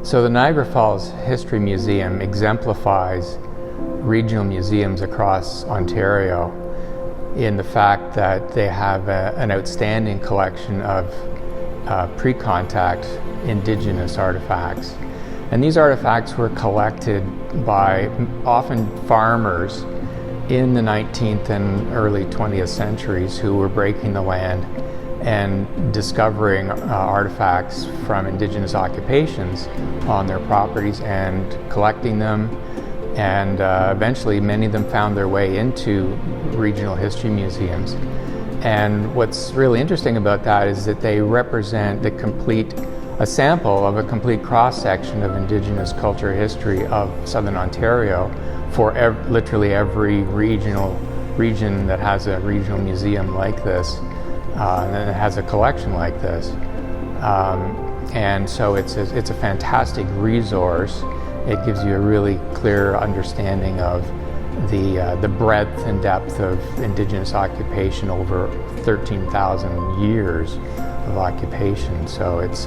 So the Niagara Falls History Museum exemplifies regional museums across Ontario in the fact that they have an outstanding collection of pre-contact Indigenous artifacts. And these artifacts were collected by often farmers in the 19th and early 20th centuries who were breaking the land and discovering artifacts from Indigenous occupations on their properties and collecting them. And eventually many of them found their way into regional history museums. And what's really interesting about that is that they represent a sample of a complete cross-section of Indigenous culture history of Southern Ontario for literally every region that has a regional museum like this, and it has a collection like this. And so it's a fantastic resource. It gives you a really clear understanding of the breadth and depth of Indigenous occupation over 13,000 years of occupation. So it's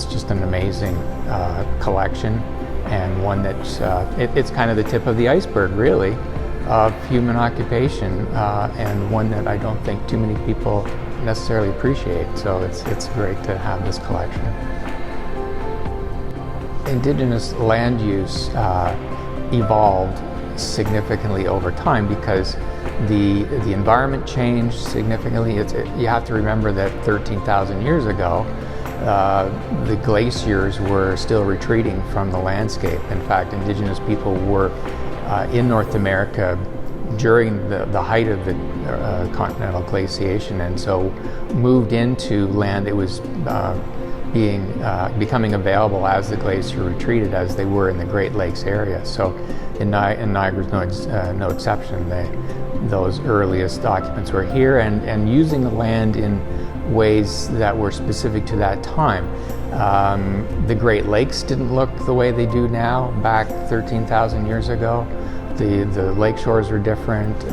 just an amazing collection, and one that's it's kind of the tip of the iceberg, really, of human occupation, and one that I don't think too many people necessarily appreciate. So it's great to have this collection. Indigenous land use evolved significantly over time because the environment changed significantly. You have to remember that 13,000 years ago, the glaciers were still retreating from the landscape. In fact, Indigenous people were in North America during the height of the continental glaciation, and so moved into land that was becoming available as the glacier retreated, as they were in the Great Lakes area. So in Niagara's no exception. Those earliest occupants were here and using the land in ways that were specific to that time. The Great Lakes didn't look the way they do now back 13,000 years ago. The lake shores were different,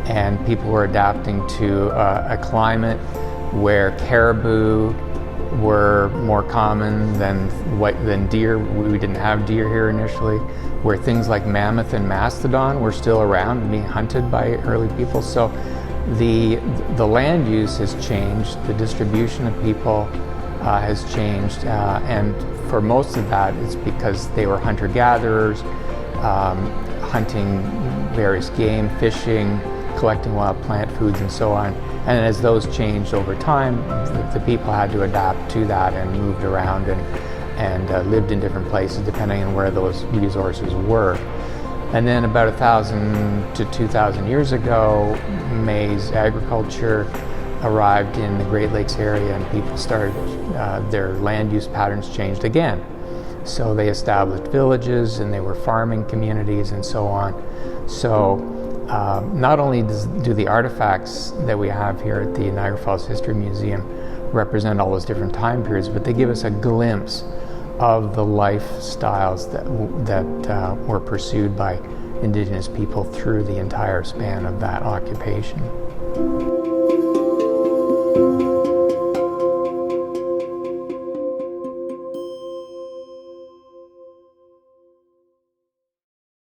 and people were adapting to a climate where caribou were more common than deer. We didn't have deer here initially, where things like mammoth and mastodon were still around and being hunted by early people. So the land use has changed, the distribution of people has changed, and for most of that it's because they were hunter-gatherers, hunting various game, fishing, collecting wild plant foods, and so on. And as those changed over time, the people had to adapt to that and moved around and lived in different places depending on where those resources were. And then about 1,000 to 2,000 years ago, maize agriculture arrived in the Great Lakes area, and people started, their land use patterns changed again. So they established villages, and they were farming communities and so on. So not only do the artifacts that we have here at the Niagara Falls History Museum represent all those different time periods, but they give us a glimpse of the lifestyles that were pursued by Indigenous people through the entire span of that occupation.